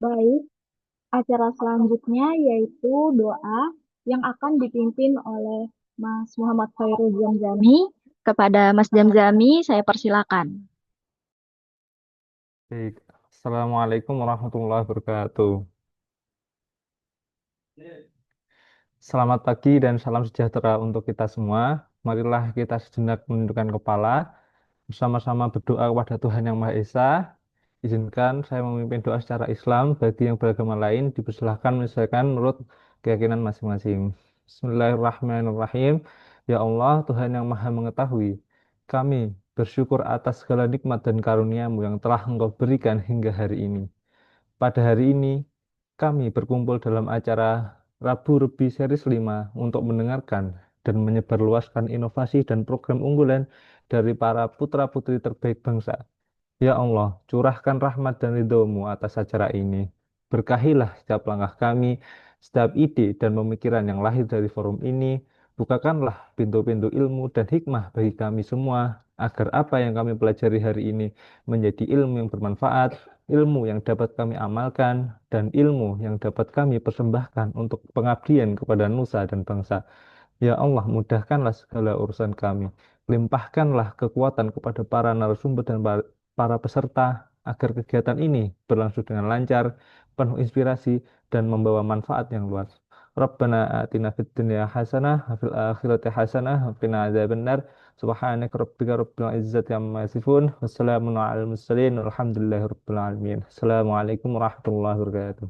Baik, acara selanjutnya yaitu doa yang akan dipimpin oleh Mas Muhammad Khairul Jamzami. Kepada Mas Jamzami, saya persilakan. Baik. Assalamualaikum warahmatullahi wabarakatuh. Selamat pagi dan salam sejahtera untuk kita semua. Marilah kita sejenak menundukkan kepala, bersama-sama berdoa kepada Tuhan Yang Maha Esa. Izinkan saya memimpin doa secara Islam, bagi yang beragama lain dipersilahkan menyesuaikan menurut keyakinan masing-masing. Bismillahirrahmanirrahim. Ya Allah, Tuhan yang Maha Mengetahui, kami bersyukur atas segala nikmat dan karunia-Mu yang telah Engkau berikan hingga hari ini. Pada hari ini, kami berkumpul dalam acara Rabu Rebi Series 5 untuk mendengarkan dan menyebarluaskan inovasi dan program unggulan dari para putra-putri terbaik bangsa. Ya Allah, curahkan rahmat dan ridho-Mu atas acara ini. Berkahilah setiap langkah kami, setiap ide dan pemikiran yang lahir dari forum ini. Bukakanlah pintu-pintu ilmu dan hikmah bagi kami semua, agar apa yang kami pelajari hari ini menjadi ilmu yang bermanfaat, ilmu yang dapat kami amalkan, dan ilmu yang dapat kami persembahkan untuk pengabdian kepada nusa dan bangsa. Ya Allah, mudahkanlah segala urusan kami. Limpahkanlah kekuatan kepada para narasumber dan para peserta agar kegiatan ini berlangsung dengan lancar, penuh inspirasi, dan membawa manfaat yang luas. Rabbana atina fid dunya hasanah wa fil akhirati hasanah wa qina adzabannar. Subhanaka rabbika rabbil izzati amma yasifun. Wassalamun alal mursalin. Walhamdulillahi rabbil alamin. Assalamualaikum warahmatullahi wabarakatuh.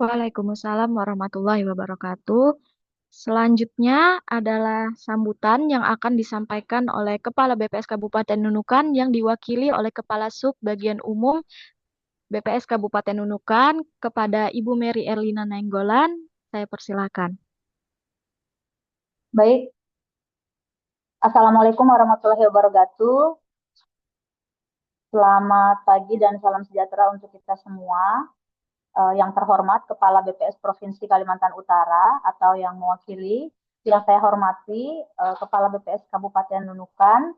Waalaikumsalam warahmatullahi wabarakatuh. Selanjutnya adalah sambutan yang akan disampaikan oleh Kepala BPS Kabupaten Nunukan yang diwakili oleh Kepala Sub Bagian Umum BPS Kabupaten Nunukan kepada Ibu Mary Erlina Nainggolan. Saya persilakan. Baik, Assalamualaikum warahmatullahi wabarakatuh. Selamat pagi dan salam sejahtera untuk kita semua. Yang terhormat Kepala BPS Provinsi Kalimantan Utara atau yang mewakili, yang saya hormati Kepala BPS Kabupaten Nunukan,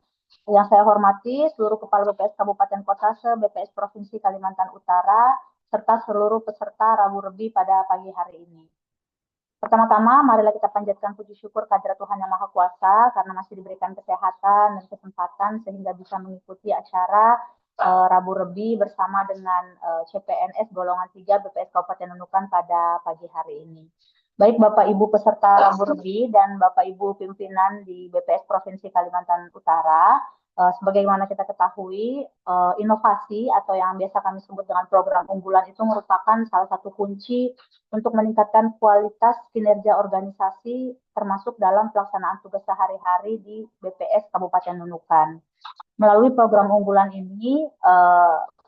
yang saya hormati seluruh Kepala BPS Kabupaten Kota se-BPS Provinsi Kalimantan Utara, serta seluruh peserta Rabu Rebi pada pagi hari ini. Pertama-tama, marilah kita panjatkan puji syukur kehadirat Tuhan Yang Maha Kuasa karena masih diberikan kesehatan dan kesempatan sehingga bisa mengikuti acara Rabu Rebi bersama dengan CPNS golongan 3 BPS Kabupaten Nunukan pada pagi hari ini. Baik Bapak Ibu peserta Rabu Rebi dan Bapak Ibu pimpinan di BPS Provinsi Kalimantan Utara, sebagaimana kita ketahui, inovasi atau yang biasa kami sebut dengan program unggulan itu merupakan salah satu kunci untuk meningkatkan kualitas kinerja organisasi termasuk dalam pelaksanaan tugas sehari-hari di BPS Kabupaten Nunukan. Melalui program unggulan ini,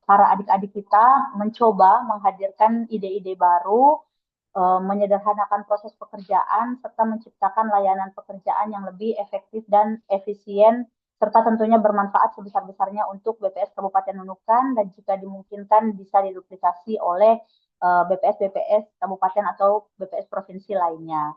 para adik-adik kita mencoba menghadirkan ide-ide baru, menyederhanakan proses pekerjaan, serta menciptakan layanan pekerjaan yang lebih efektif dan efisien serta tentunya bermanfaat sebesar-besarnya untuk BPS Kabupaten Nunukan dan jika dimungkinkan bisa diduplikasi oleh BPS-BPS Kabupaten atau BPS Provinsi lainnya.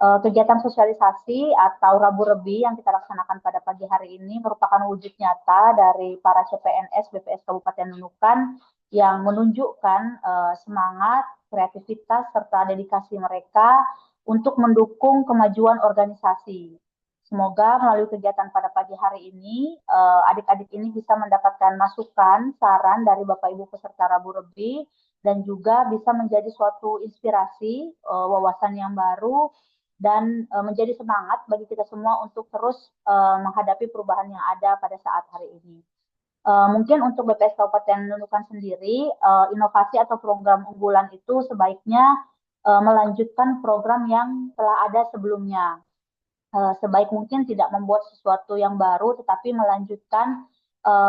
Kegiatan sosialisasi atau Rabu-Rebi yang kita laksanakan pada pagi hari ini merupakan wujud nyata dari para CPNS BPS Kabupaten Nunukan yang menunjukkan semangat, kreativitas, serta dedikasi mereka untuk mendukung kemajuan organisasi. Semoga melalui kegiatan pada pagi hari ini, adik-adik ini bisa mendapatkan masukan, saran dari Bapak Ibu peserta Rabu-Rebi, dan juga bisa menjadi suatu inspirasi, wawasan yang baru, dan menjadi semangat bagi kita semua untuk terus menghadapi perubahan yang ada pada saat hari ini. Mungkin untuk BPS Kabupaten Nunukan sendiri, inovasi atau program unggulan itu sebaiknya melanjutkan program yang telah ada sebelumnya. Sebaik mungkin tidak membuat sesuatu yang baru, tetapi melanjutkan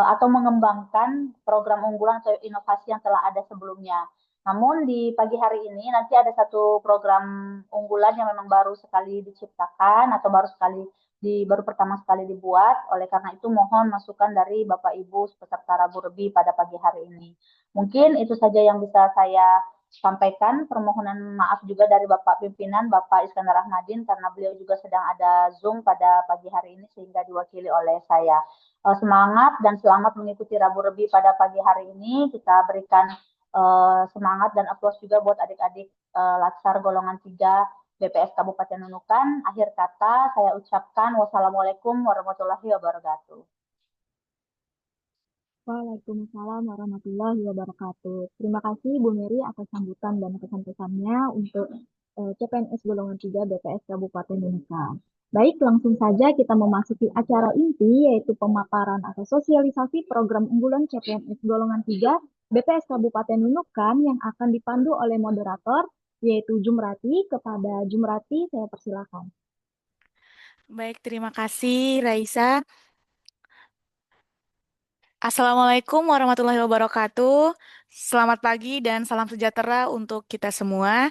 atau mengembangkan program unggulan atau inovasi yang telah ada sebelumnya. Namun di pagi hari ini nanti ada satu program unggulan yang memang baru sekali diciptakan atau baru pertama sekali dibuat. Oleh karena itu mohon masukan dari Bapak Ibu peserta Rabu-Rebi pada pagi hari ini. Mungkin itu saja yang bisa saya sampaikan. Permohonan maaf juga dari Bapak Pimpinan, Bapak Iskandar Ahmadin, karena beliau juga sedang ada Zoom pada pagi hari ini sehingga diwakili oleh saya. Semangat dan selamat mengikuti Rabu-Rebi pada pagi hari ini. Kita berikan semangat dan aplaus juga buat adik-adik Latsar golongan 3 BPS Kabupaten Nunukan. Akhir kata saya ucapkan wassalamualaikum warahmatullahi wabarakatuh. Waalaikumsalam warahmatullahi wabarakatuh. Terima kasih Bu Mary atas sambutan dan pesan-pesannya untuk CPNS golongan 3 BPS Kabupaten Nunukan. Baik, langsung saja kita memasuki acara inti yaitu pemaparan atau sosialisasi program unggulan CPNS golongan 3 BPS Kabupaten Nunukan yang akan dipandu oleh moderator yaitu Jumrati. Kepada Jumrati saya persilakan. Baik, terima kasih Raisa. Assalamualaikum warahmatullahi wabarakatuh. Selamat pagi dan salam sejahtera untuk kita semua.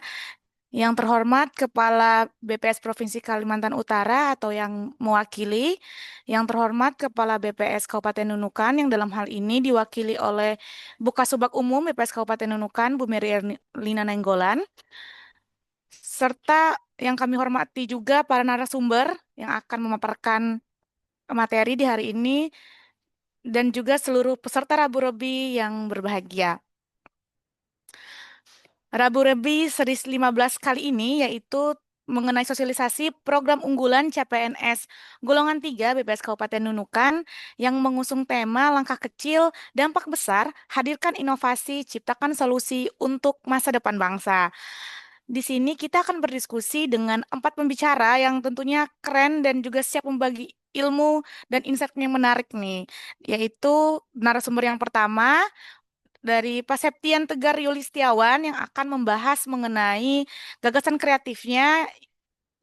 Yang terhormat Kepala BPS Provinsi Kalimantan Utara atau yang mewakili, yang terhormat Kepala BPS Kabupaten Nunukan yang dalam hal ini diwakili oleh Bukasubag Umum BPS Kabupaten Nunukan, Bu Mary Erlina Nenggolan, serta yang kami hormati juga para narasumber yang akan memaparkan materi di hari ini, dan juga seluruh peserta Rabu-Rebi yang berbahagia. Rabu-Rebi seri 15 kali ini yaitu mengenai sosialisasi program unggulan CPNS golongan 3 BPS Kabupaten Nunukan yang mengusung tema langkah kecil, dampak besar, hadirkan inovasi, ciptakan solusi untuk masa depan bangsa. Di sini kita akan berdiskusi dengan 4 pembicara yang tentunya keren dan juga siap membagi ilmu dan insight yang menarik nih, yaitu narasumber yang pertama dari Pak Septian Tegar Yulistiawan yang akan membahas mengenai gagasan kreatifnya,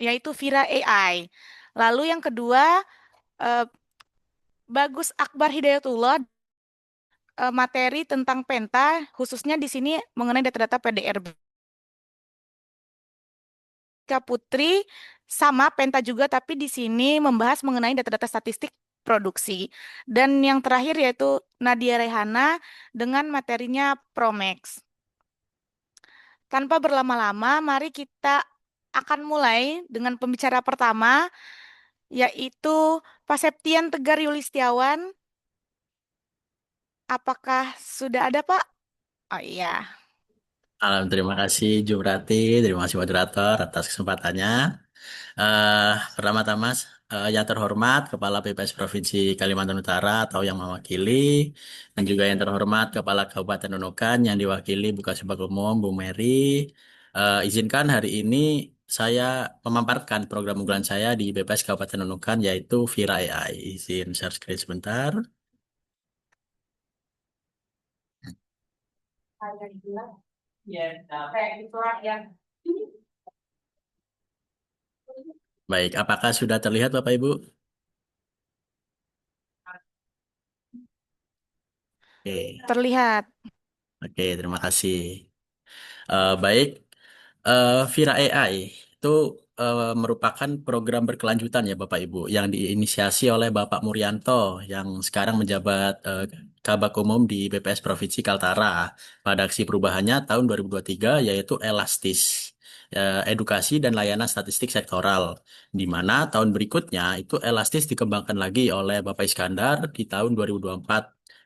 yaitu Vira AI. Lalu yang kedua, eh, Bagus Akbar Hidayatullah, materi tentang Penta, khususnya di sini mengenai data-data PDRB. Kak Putri sama Penta juga, tapi di sini membahas mengenai data-data statistik produksi. Dan yang terakhir yaitu Nadia Rehana dengan materinya Promex. Tanpa berlama-lama, mari kita akan mulai dengan pembicara pertama, yaitu Pak Septian Tegar Yulistiawan. Apakah sudah ada, Pak? Oh iya. Terima kasih Jumrati, terima kasih moderator atas kesempatannya. Pertama-tama yang terhormat Kepala BPS Provinsi Kalimantan Utara atau yang mewakili, dan juga yang terhormat Kepala Kabupaten Nunukan yang diwakili Bukasubag Umum Bu Mary. Izinkan hari ini saya memaparkan program unggulan saya di BPS Kabupaten Nunukan yaitu Vira AI. Izin share screen sebentar. Baik, apakah sudah terlihat Bapak Ibu? Oke. Terlihat. Oke, terima kasih. Baik, Vira AI itu merupakan program berkelanjutan ya Bapak Ibu yang diinisiasi oleh Bapak Murianto yang sekarang menjabat Kabag Umum di BPS Provinsi Kaltara pada aksi perubahannya tahun 2023 yaitu Elastis, Edukasi dan Layanan Statistik Sektoral, di mana tahun berikutnya itu Elastis dikembangkan lagi oleh Bapak Iskandar di tahun 2024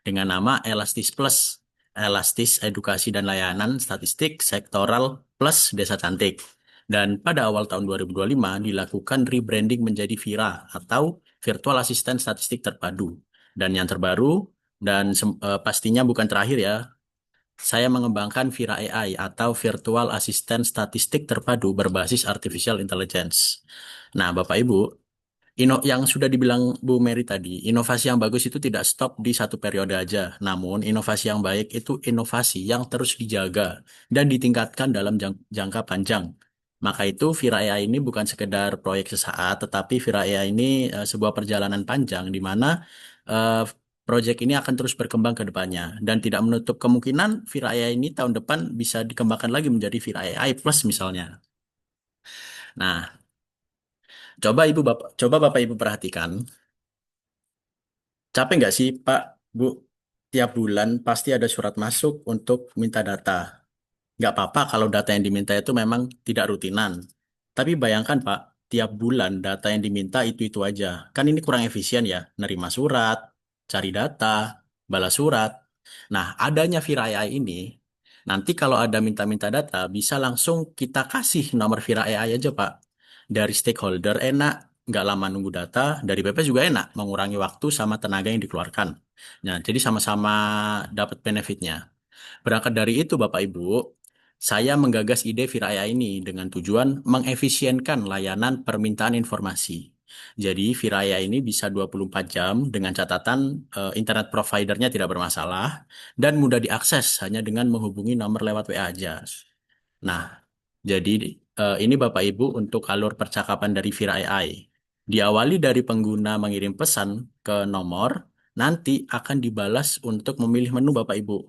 dengan nama Elastis Plus, Elastis Edukasi dan Layanan Statistik Sektoral Plus Desa Cantik. Dan pada awal tahun 2025 dilakukan rebranding menjadi Vira atau Virtual Assistant Statistik Terpadu. Dan yang terbaru dan pastinya bukan terakhir ya, saya mengembangkan Vira AI atau Virtual Assistant Statistik Terpadu berbasis Artificial Intelligence. Nah, Bapak Ibu, yang sudah dibilang Bu Mary tadi, inovasi yang bagus itu tidak stop di satu periode aja. Namun, inovasi yang baik itu inovasi yang terus dijaga dan ditingkatkan dalam jangka panjang. Maka itu Vira AI ini bukan sekedar proyek sesaat, tetapi Vira AI ini sebuah perjalanan panjang di mana eh, proyek ini akan terus berkembang ke depannya dan tidak menutup kemungkinan Vira AI ini tahun depan bisa dikembangkan lagi menjadi Vira AI Plus misalnya. Nah, coba Bapak Ibu perhatikan. Capek nggak sih, Pak, Bu? Tiap bulan pasti ada surat masuk untuk minta data. Nggak apa-apa kalau data yang diminta itu memang tidak rutinan. Tapi bayangkan, Pak, tiap bulan data yang diminta itu-itu aja. Kan ini kurang efisien ya, nerima surat, cari data, balas surat. Nah, adanya Vira AI ini, nanti kalau ada minta-minta data, bisa langsung kita kasih nomor Vira AI aja, Pak. Dari stakeholder enak, nggak lama nunggu data, dari BPS juga enak, mengurangi waktu sama tenaga yang dikeluarkan. Nah, jadi sama-sama dapat benefitnya. Berangkat dari itu, Bapak Ibu, saya menggagas ide Viraya ini dengan tujuan mengefisienkan layanan permintaan informasi. Jadi Viraya ini bisa 24 jam dengan catatan internet providernya tidak bermasalah dan mudah diakses hanya dengan menghubungi nomor lewat WA aja. Nah, jadi ini Bapak Ibu untuk alur percakapan dari Vira AI. Diawali dari pengguna mengirim pesan ke nomor, nanti akan dibalas untuk memilih menu Bapak Ibu.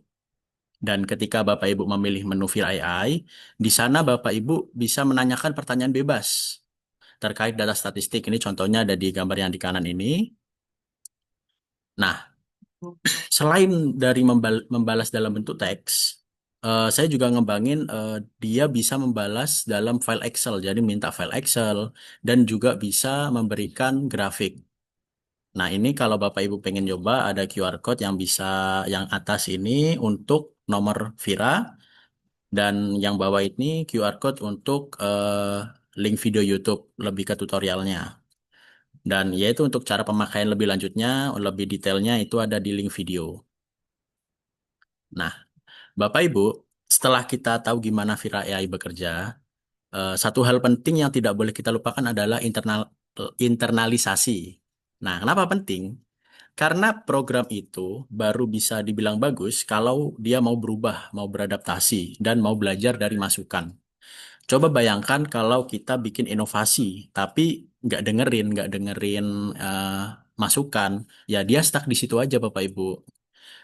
Dan ketika Bapak Ibu memilih menu Vira AI, di sana Bapak Ibu bisa menanyakan pertanyaan bebas terkait data statistik. Ini contohnya ada di gambar yang di kanan ini. Nah, selain dari membalas dalam bentuk teks, saya juga ngembangin dia bisa membalas dalam file Excel. Jadi minta file Excel dan juga bisa memberikan grafik. Nah, ini kalau Bapak Ibu pengen coba ada QR code yang bisa yang atas ini untuk nomor Vira dan yang bawah ini QR code untuk link video YouTube lebih ke tutorialnya. Dan yaitu untuk cara pemakaian lebih lanjutnya, lebih detailnya itu ada di link video. Nah, Bapak Ibu, setelah kita tahu gimana Vira AI bekerja, satu hal penting yang tidak boleh kita lupakan adalah internalisasi. Nah, kenapa penting? Karena program itu baru bisa dibilang bagus kalau dia mau berubah, mau beradaptasi, dan mau belajar dari masukan. Coba bayangkan kalau kita bikin inovasi, tapi nggak dengerin eh, masukan, ya dia stuck di situ aja Bapak Ibu.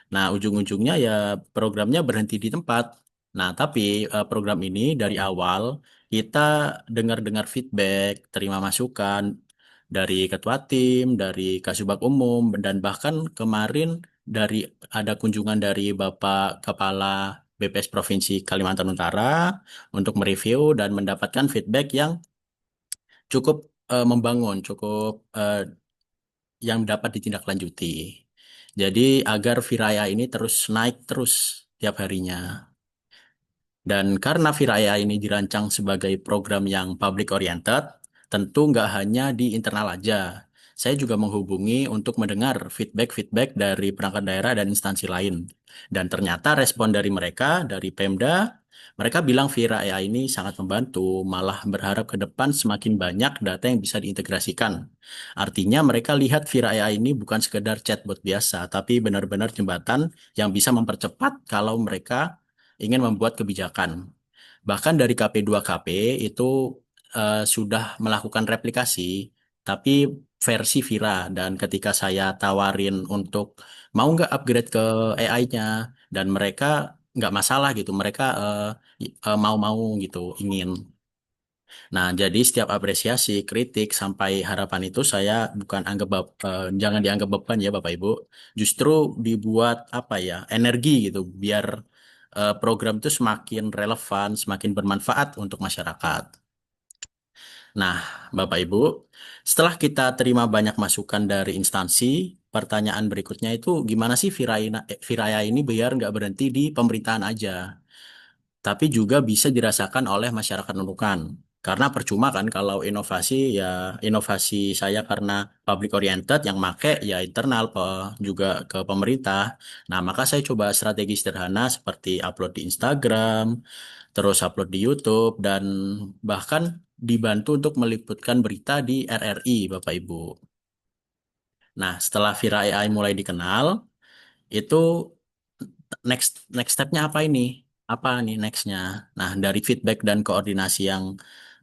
Nah, ujung-ujungnya ya programnya berhenti di tempat. Nah, tapi program ini dari awal kita dengar-dengar feedback, terima masukan dari ketua tim, dari Kasubag Umum, dan bahkan kemarin dari ada kunjungan dari Bapak Kepala BPS Provinsi Kalimantan Utara untuk mereview dan mendapatkan feedback yang cukup membangun, cukup yang dapat ditindaklanjuti. Jadi agar Viraya ini terus naik terus tiap harinya. Dan karena Viraya ini dirancang sebagai program yang public oriented, tentu nggak hanya di internal aja. Saya juga menghubungi untuk mendengar feedback-feedback dari perangkat daerah dan instansi lain. Dan ternyata respon dari mereka, dari Pemda, mereka bilang Vira AI ini sangat membantu, malah berharap ke depan semakin banyak data yang bisa diintegrasikan. Artinya mereka lihat Vira AI ini bukan sekedar chatbot biasa, tapi benar-benar jembatan yang bisa mempercepat kalau mereka ingin membuat kebijakan. Bahkan dari KP2KP itu sudah melakukan replikasi, tapi versi Vira. Dan ketika saya tawarin untuk mau nggak upgrade ke AI-nya, dan mereka nggak masalah gitu, mereka mau-mau gitu, ingin. Nah, jadi setiap apresiasi, kritik, sampai harapan itu saya bukan jangan dianggap beban ya Bapak Ibu. Justru dibuat apa ya, energi gitu, biar program itu semakin relevan, semakin bermanfaat untuk masyarakat. Nah, Bapak Ibu, setelah kita terima banyak masukan dari instansi, pertanyaan berikutnya itu gimana sih Viraya ini biar nggak berhenti di pemerintahan aja, tapi juga bisa dirasakan oleh masyarakat Nunukan. Karena percuma kan kalau inovasi ya inovasi saya karena public oriented yang make ya internal juga ke pemerintah. Nah, maka saya coba strategi sederhana seperti upload di Instagram, terus upload di YouTube dan bahkan dibantu untuk meliputkan berita di RRI, Bapak Ibu. Nah, setelah Vira AI mulai dikenal, itu next stepnya apa ini? Apa nih nextnya? Nah, dari feedback dan koordinasi yang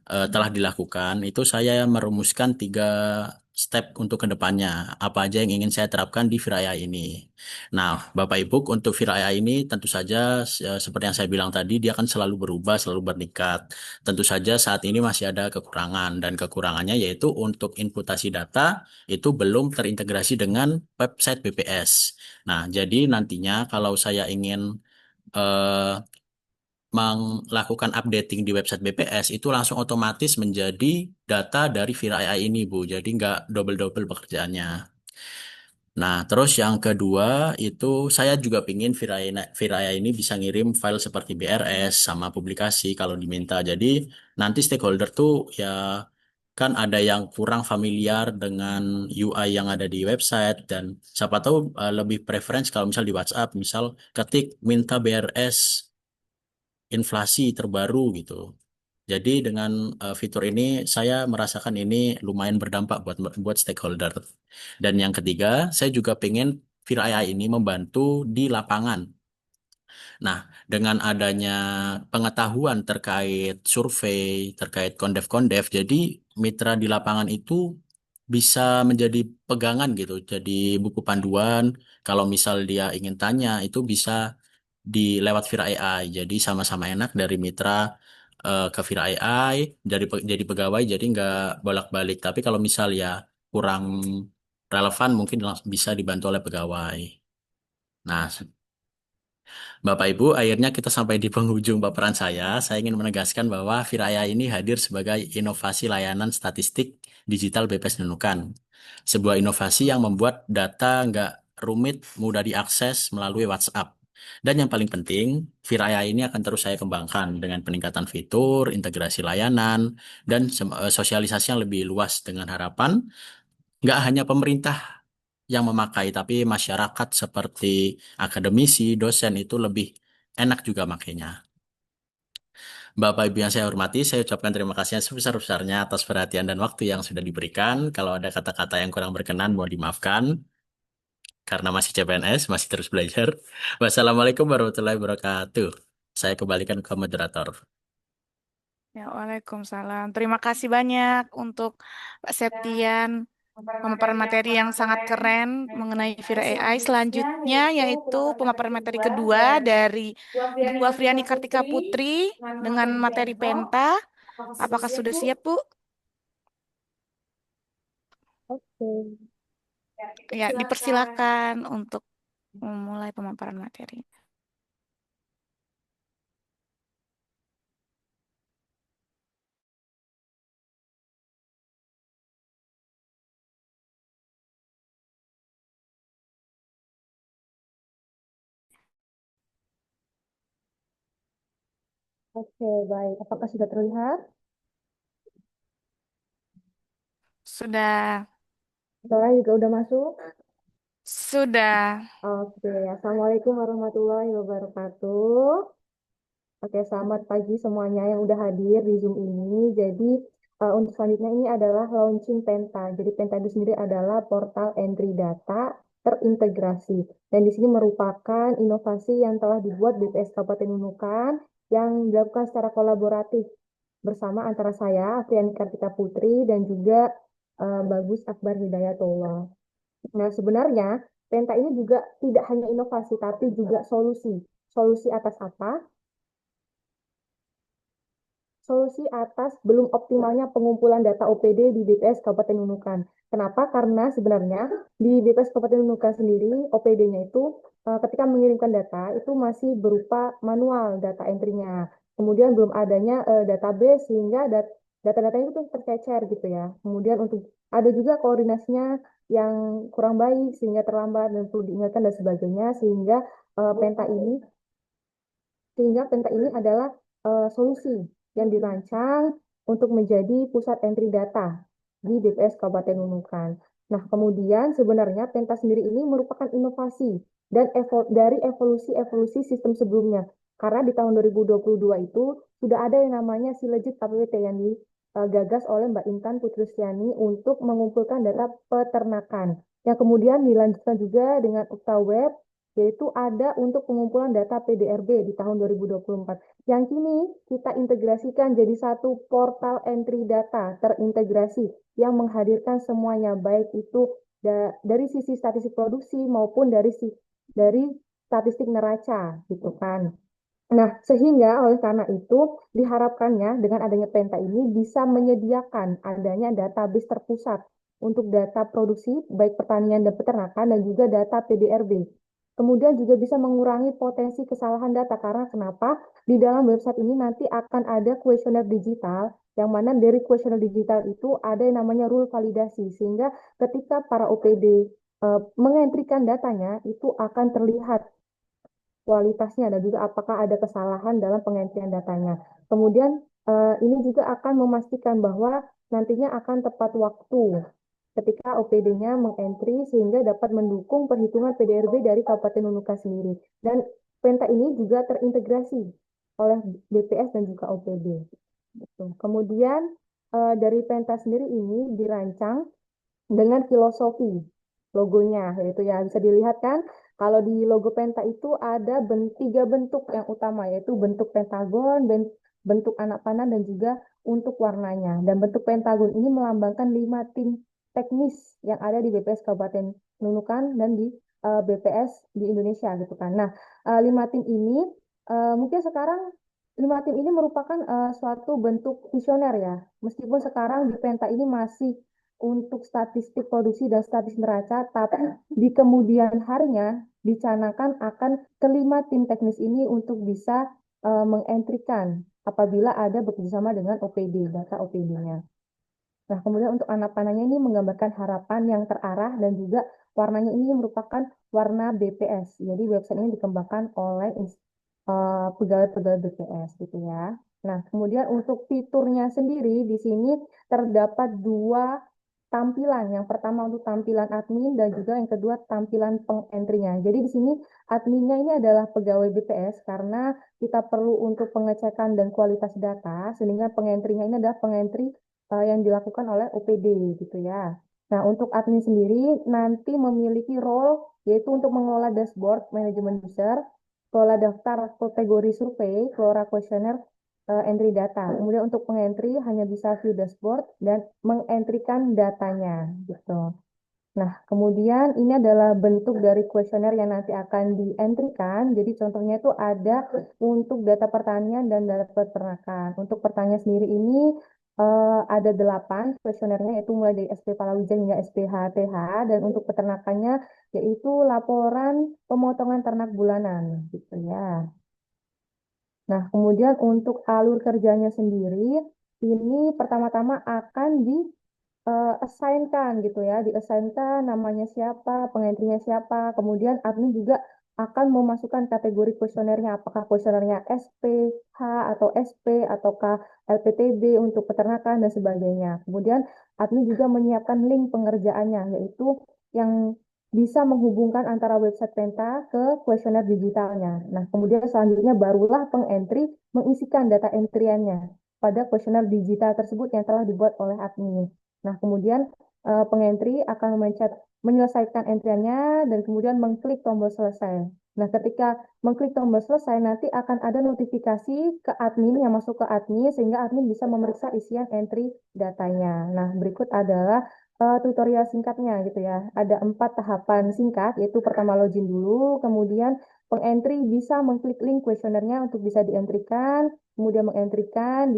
telah dilakukan, itu saya merumuskan 3 step untuk kedepannya. Apa aja yang ingin saya terapkan di Viraya ini. Nah, Bapak Ibu, untuk Viraya ini tentu saja seperti yang saya bilang tadi, dia akan selalu berubah, selalu meningkat. Tentu saja saat ini masih ada kekurangan, dan kekurangannya yaitu untuk inputasi data itu belum terintegrasi dengan website BPS. Nah, jadi nantinya kalau saya ingin eh, melakukan updating di website BPS itu langsung otomatis menjadi data dari Vira AI ini, Bu. Jadi nggak double-double pekerjaannya. Nah, terus yang kedua itu saya juga pingin Vira AI ini bisa ngirim file seperti BRS sama publikasi kalau diminta. Jadi nanti stakeholder tuh ya kan ada yang kurang familiar dengan UI yang ada di website dan siapa tahu lebih preference kalau misal di WhatsApp, misal ketik minta BRS inflasi terbaru gitu. Jadi dengan fitur ini saya merasakan ini lumayan berdampak buat stakeholder. Dan yang ketiga, saya juga pengen Vir AI ini membantu di lapangan. Nah, dengan adanya pengetahuan terkait survei, terkait kondef-kondef, jadi mitra di lapangan itu bisa menjadi pegangan gitu, jadi buku panduan. Kalau misal dia ingin tanya, itu bisa di lewat Vira AI. Jadi sama-sama enak dari mitra ke Vira AI, jadi pegawai, jadi nggak bolak-balik. Tapi kalau misal ya kurang relevan, mungkin bisa dibantu oleh pegawai. Nah, Bapak Ibu, akhirnya kita sampai di penghujung paparan saya. Saya ingin menegaskan bahwa Viraya ini hadir sebagai inovasi layanan statistik digital BPS Nunukan. Sebuah inovasi yang membuat data nggak rumit, mudah diakses melalui WhatsApp. Dan yang paling penting, Viraya ini akan terus saya kembangkan dengan peningkatan fitur, integrasi layanan, dan sosialisasi yang lebih luas dengan harapan nggak hanya pemerintah yang memakai, tapi masyarakat seperti akademisi, dosen itu lebih enak juga makainya. Bapak Ibu yang saya hormati, saya ucapkan terima kasih yang sebesar-besarnya atas perhatian dan waktu yang sudah diberikan. Kalau ada kata-kata yang kurang berkenan, mohon dimaafkan. Karena masih CPNS, masih terus belajar. Wassalamualaikum warahmatullahi wabarakatuh. Saya kembalikan ke moderator. Ya, Waalaikumsalam. Terima kasih banyak untuk Pak Septian, pemaparan materi yang sangat keren mengenai Vira AI. Selanjutnya yaitu pemaparan materi kedua dari Bu Afriani Kartika Putri dengan materi Penta. Apakah sudah siap, Bu? Oke. Ya, dipersilakan untuk memulai pemaparan materi. Oke, baik. Apakah sudah terlihat? Sudah, Suara juga udah masuk? sudah. Oke, Assalamualaikum warahmatullahi wabarakatuh. Oke, selamat pagi semuanya yang udah hadir di Zoom ini. Jadi, untuk selanjutnya ini adalah launching Penta. Jadi, Penta itu sendiri adalah portal entry data terintegrasi. Dan di sini merupakan inovasi yang telah dibuat BPS Kabupaten Nunukan yang dilakukan secara kolaboratif bersama antara saya, Afriani Kartika Putri, dan juga Bagus Akbar Hidayatullah. Nah, sebenarnya Penta ini juga tidak hanya inovasi, tapi juga solusi. Solusi atas apa? solusi atas belum optimalnya pengumpulan data OPD di BPS Kabupaten Nunukan. Kenapa? Karena sebenarnya di BPS Kabupaten Nunukan sendiri OPD-nya itu ketika mengirimkan data itu masih berupa manual data entry-nya. Kemudian belum adanya database sehingga data-data itu tuh tercecer gitu ya. Kemudian untuk ada juga koordinasinya yang kurang baik sehingga terlambat dan perlu diingatkan dan sebagainya sehingga penta ini adalah solusi yang dirancang untuk menjadi pusat entry data di BPS Kabupaten Nunukan. Nah, kemudian sebenarnya penta sendiri ini merupakan inovasi dan dari evolusi sistem sebelumnya. Karena di tahun 2022 itu sudah ada yang namanya Silejit KPWT yang digagas oleh Mbak Intan Putrustiani untuk mengumpulkan data peternakan. Yang kemudian dilanjutkan juga dengan UktaWeb yaitu ada untuk pengumpulan data PDRB di tahun 2024. Yang kini kita integrasikan jadi satu portal entry data terintegrasi yang menghadirkan semuanya, baik itu dari sisi statistik produksi maupun dari statistik neraca, gitu kan. Nah, sehingga oleh karena itu diharapkannya dengan adanya Penta ini bisa menyediakan adanya database terpusat untuk data produksi, baik pertanian dan peternakan, dan juga data PDRB. Kemudian juga bisa mengurangi potensi kesalahan data karena kenapa? Di dalam website ini nanti akan ada kuesioner digital yang mana dari kuesioner digital itu ada yang namanya rule validasi sehingga ketika para OPD mengentrikan datanya itu akan terlihat kualitasnya dan juga apakah ada kesalahan dalam pengentrian datanya. Kemudian ini juga akan memastikan bahwa nantinya akan tepat waktu ketika OPD-nya mengentri sehingga dapat mendukung perhitungan PDRB dari Kabupaten Nunukan sendiri. Dan Penta ini juga terintegrasi oleh BPS dan juga OPD. Kemudian dari Penta sendiri ini dirancang dengan filosofi logonya, yaitu ya bisa dilihat kan, kalau di logo Penta itu ada tiga bentuk yang utama, yaitu bentuk pentagon, bentuk anak panah, dan juga untuk warnanya. Dan bentuk pentagon ini melambangkan 5 tim teknis yang ada di BPS Kabupaten Nunukan dan di BPS di Indonesia gitu kan. Nah, 5 tim ini mungkin sekarang 5 tim ini merupakan suatu bentuk visioner ya. Meskipun sekarang di Penta ini masih untuk statistik produksi dan statistik neraca, tapi di kemudian harinya dicanangkan akan kelima tim teknis ini untuk bisa mengentrikan apabila ada bekerjasama dengan OPD, data OPD-nya. Nah, kemudian untuk anak panahnya ini menggambarkan harapan yang terarah dan juga warnanya ini merupakan warna BPS. Jadi website ini dikembangkan oleh pegawai-pegawai BPS gitu ya. Nah, kemudian untuk fiturnya sendiri di sini terdapat 2 tampilan. Yang pertama untuk tampilan admin dan juga yang kedua tampilan pengentrinya. Jadi di sini adminnya ini adalah pegawai BPS karena kita perlu untuk pengecekan dan kualitas data, sehingga pengentrinya ini adalah pengentri yang dilakukan oleh OPD gitu ya. Nah, untuk admin sendiri nanti memiliki role yaitu untuk mengelola dashboard manajemen user, kelola daftar kategori survei, kelola kuesioner, entry data. Kemudian untuk pengentry hanya bisa view dashboard dan mengentrikan datanya gitu. Nah, kemudian ini adalah bentuk dari kuesioner yang nanti akan dientrikan. Jadi contohnya itu ada untuk data pertanian dan data peternakan. Untuk pertanian sendiri ini ada 8 kuesionernya, yaitu mulai dari SP Palawija hingga SPHTH. Dan untuk peternakannya yaitu laporan pemotongan ternak bulanan gitu ya. Nah, kemudian untuk alur kerjanya sendiri, ini pertama-tama akan assign-kan gitu ya, di-assign-kan namanya siapa, pengentrinya siapa, kemudian admin juga akan memasukkan kategori kuesionernya, apakah kuesionernya SP, H, atau SP, ataukah LPTB untuk peternakan, dan sebagainya. Kemudian admin juga menyiapkan link pengerjaannya, yaitu yang bisa menghubungkan antara website Penta ke kuesioner digitalnya. Nah, kemudian selanjutnya barulah pengentri mengisikan data entriannya pada kuesioner digital tersebut yang telah dibuat oleh admin. Nah, kemudian pengentri akan menyelesaikan entriannya dan kemudian mengklik tombol selesai. Nah, ketika mengklik tombol selesai, nanti akan ada notifikasi ke admin yang masuk ke admin sehingga admin bisa memeriksa isian entry datanya. Nah, berikut adalah tutorial singkatnya gitu ya. Ada 4 tahapan singkat, yaitu pertama login dulu, kemudian pengentri bisa mengklik link kuesionernya untuk bisa dientrikan, kemudian mengentrikan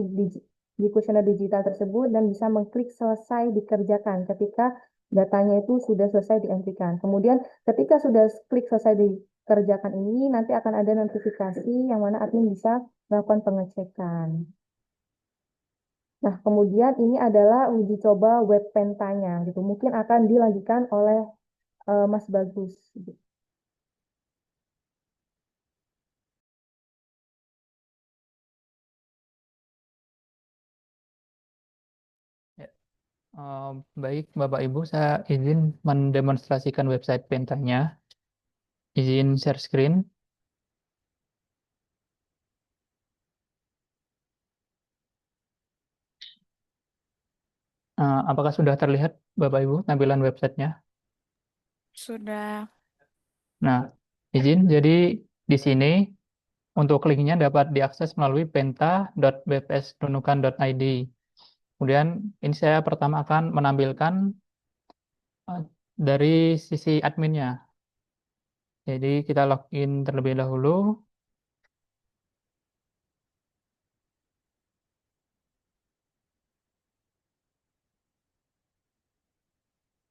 di kuesioner digital tersebut dan bisa mengklik selesai dikerjakan ketika datanya itu sudah selesai dientrikan. Kemudian ketika sudah klik selesai dikerjakan ini, nanti akan ada notifikasi yang mana admin bisa melakukan pengecekan. Nah, kemudian ini adalah uji coba web pentanya gitu. Mungkin akan dilanjutkan oleh Mas Bagus. Ya, baik Bapak Ibu, saya izin mendemonstrasikan website pentanya. Izin share screen. Apakah sudah terlihat Bapak Ibu tampilan websitenya? Sudah. Nah, izin. Jadi di sini untuk linknya dapat diakses melalui penta.bpsnunukan.id. Kemudian ini saya pertama akan menampilkan dari sisi adminnya. Jadi kita login terlebih dahulu.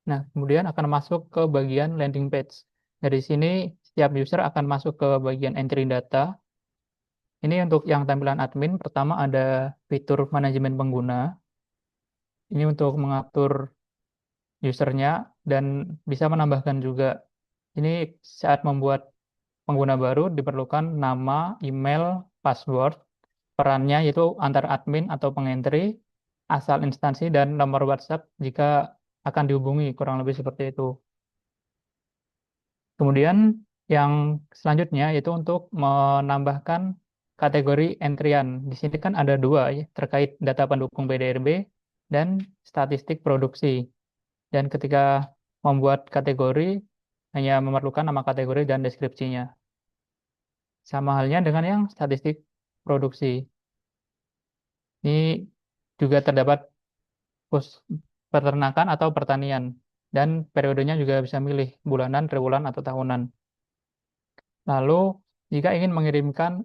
Nah, kemudian akan masuk ke bagian landing page. Dari sini setiap user akan masuk ke bagian entry data. Ini untuk yang tampilan admin, pertama ada fitur manajemen pengguna. Ini untuk mengatur usernya dan bisa menambahkan juga. Ini saat membuat pengguna baru diperlukan nama, email, password, perannya yaitu antar admin atau pengentry, asal instansi, dan nomor WhatsApp jika akan dihubungi, kurang lebih seperti itu. Kemudian yang selanjutnya yaitu untuk menambahkan kategori entrian. Di sini kan ada dua ya, terkait data pendukung PDRB dan statistik produksi. Dan ketika membuat kategori, hanya memerlukan nama kategori dan deskripsinya. Sama halnya dengan yang statistik produksi. Ini juga terdapat peternakan atau pertanian. Dan periodenya juga bisa milih bulanan, triwulan, atau tahunan. Lalu, jika ingin mengirimkan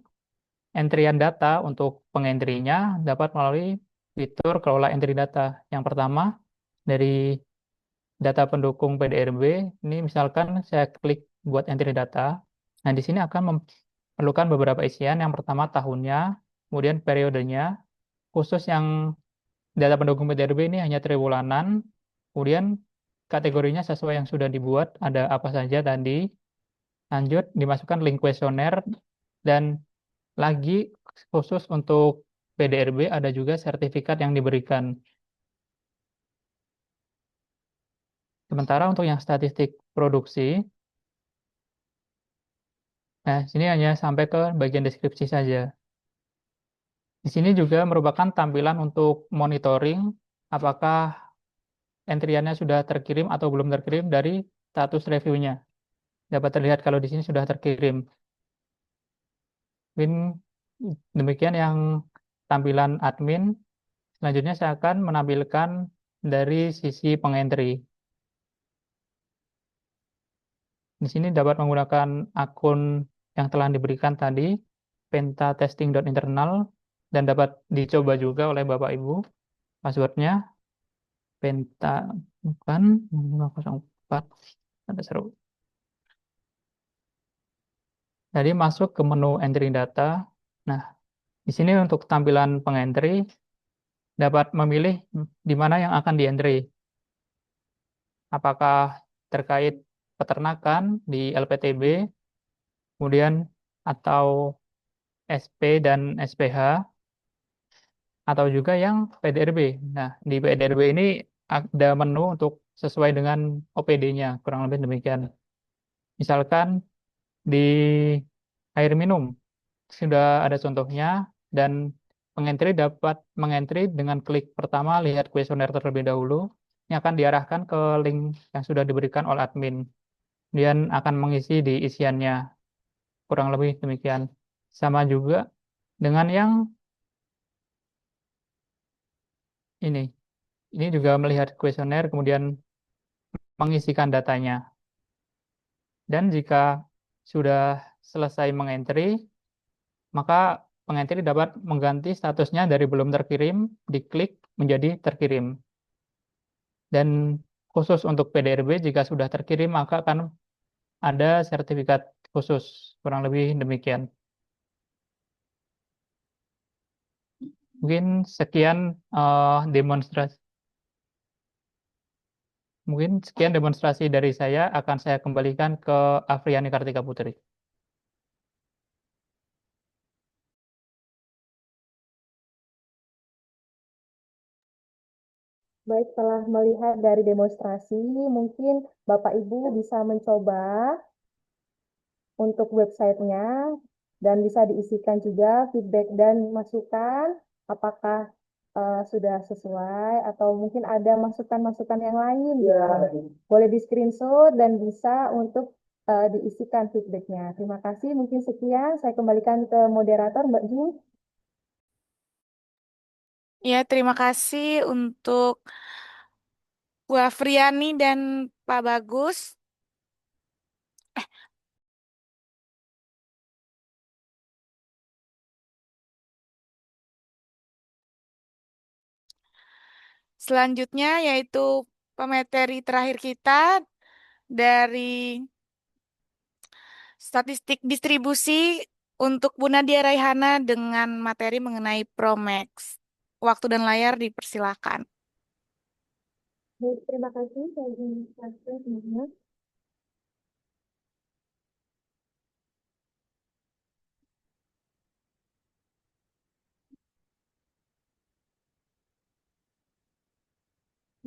entrian data untuk pengentrinya, dapat melalui fitur kelola entry data. Yang pertama, dari data pendukung PDRB, ini misalkan saya klik buat entry data. Nah, di sini akan memerlukan beberapa isian. Yang pertama, tahunnya, kemudian periodenya. Khusus yang data pendukung PDRB ini hanya triwulanan, kemudian kategorinya sesuai yang sudah dibuat, ada apa saja tadi. Lanjut, dimasukkan link kuesioner, dan lagi khusus untuk PDRB ada juga sertifikat yang diberikan. Sementara untuk yang statistik produksi, nah sini hanya sampai ke bagian deskripsi saja. Di sini juga merupakan tampilan untuk monitoring apakah entriannya sudah terkirim atau belum terkirim dari status reviewnya. Dapat terlihat kalau di sini sudah terkirim. Demikian yang tampilan admin. Selanjutnya saya akan menampilkan dari sisi pengentry. Di sini dapat menggunakan akun yang telah diberikan tadi, pentatesting.internal, dan dapat dicoba juga oleh Bapak Ibu. Passwordnya penta bukan 504 ada seru. Jadi masuk ke menu entry data. Nah, di sini untuk tampilan pengentry dapat memilih di mana yang akan di-entry. Apakah terkait peternakan di LPTB, kemudian atau SP dan SPH, atau juga yang PDRB. Nah, di PDRB ini ada menu untuk sesuai dengan OPD-nya, kurang lebih demikian. Misalkan di air minum, sudah ada contohnya, dan pengentry dapat mengentry dengan klik pertama, lihat kuesioner terlebih dahulu, ini akan diarahkan ke link yang sudah diberikan oleh admin. Kemudian akan mengisi di isiannya, kurang lebih demikian. Sama juga dengan yang ini juga melihat kuesioner, kemudian mengisikan datanya. Dan jika sudah selesai mengentry, maka pengentri dapat mengganti statusnya dari belum terkirim, diklik menjadi terkirim. Dan khusus untuk PDRB, jika sudah terkirim, maka akan ada sertifikat khusus. Kurang lebih demikian. Mungkin sekian demonstrasi. Mungkin sekian demonstrasi dari saya. Akan saya kembalikan ke Afriani Kartika Putri. Baik, setelah melihat dari demonstrasi, mungkin Bapak Ibu bisa mencoba untuk websitenya dan bisa diisikan juga feedback dan masukan apakah sudah sesuai atau mungkin ada masukan-masukan yang lain. Boleh di screenshot dan bisa untuk diisikan feedbacknya. Terima kasih. Mungkin sekian. Saya kembalikan ke moderator Mbak Ju. Ya, terima kasih untuk Bu Afriani dan Pak Bagus. Selanjutnya yaitu pemateri terakhir kita dari statistik distribusi untuk Bu Nadia Raihana dengan materi mengenai Promax. Waktu dan layar dipersilakan. Baik, terima kasih. Saya jelaskan semuanya.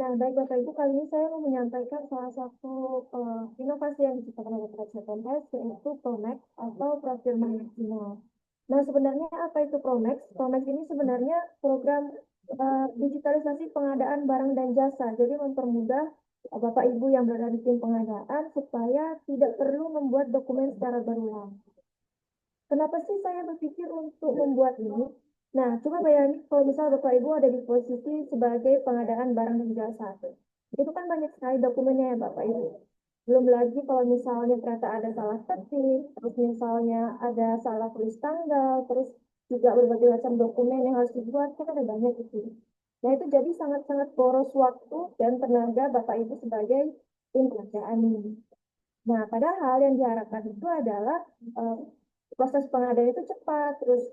Nah, baik Bapak Ibu, kali ini saya mau menyampaikan salah satu inovasi yang diciptakan oleh CPNS, yaitu Promax atau Procurement Maximal. Nah, sebenarnya apa itu Promax? Promax ini sebenarnya program digitalisasi pengadaan barang dan jasa. Jadi mempermudah Bapak Ibu yang berada di tim pengadaan supaya tidak perlu membuat dokumen secara berulang. Kenapa sih saya berpikir untuk membuat ini? Nah, coba bayangin kalau misal Bapak Ibu ada di posisi sebagai pengadaan barang dan jasa. Itu kan banyak sekali dokumennya ya Bapak Ibu. Belum lagi kalau misalnya ternyata ada salah ketik, terus misalnya ada salah tulis tanggal, terus juga berbagai macam dokumen yang harus dibuat, kan ada banyak itu. Nah, itu jadi sangat-sangat boros waktu dan tenaga Bapak Ibu sebagai tim pengadaan ini. Nah, padahal yang diharapkan itu adalah proses pengadaan itu cepat, terus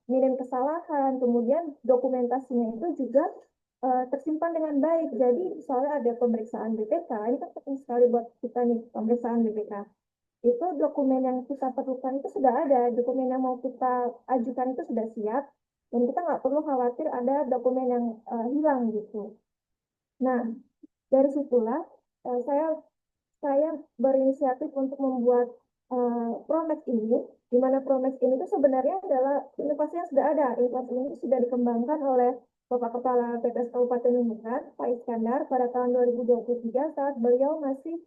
minim kesalahan, kemudian dokumentasinya itu juga tersimpan dengan baik. Jadi misalnya ada pemeriksaan BPK, ini kan penting sekali buat kita nih, pemeriksaan BPK. Itu dokumen yang kita perlukan itu sudah ada, dokumen yang mau kita ajukan itu sudah siap, dan kita nggak perlu khawatir ada dokumen yang hilang gitu. Nah, dari situlah saya berinisiatif untuk membuat Promax ini, di mana Promax ini itu sebenarnya adalah inovasi yang sudah ada. Inovasi ini sudah dikembangkan oleh Bapak Kepala BPS Kabupaten Nunukan, Pak Iskandar, pada tahun 2023 saat beliau masih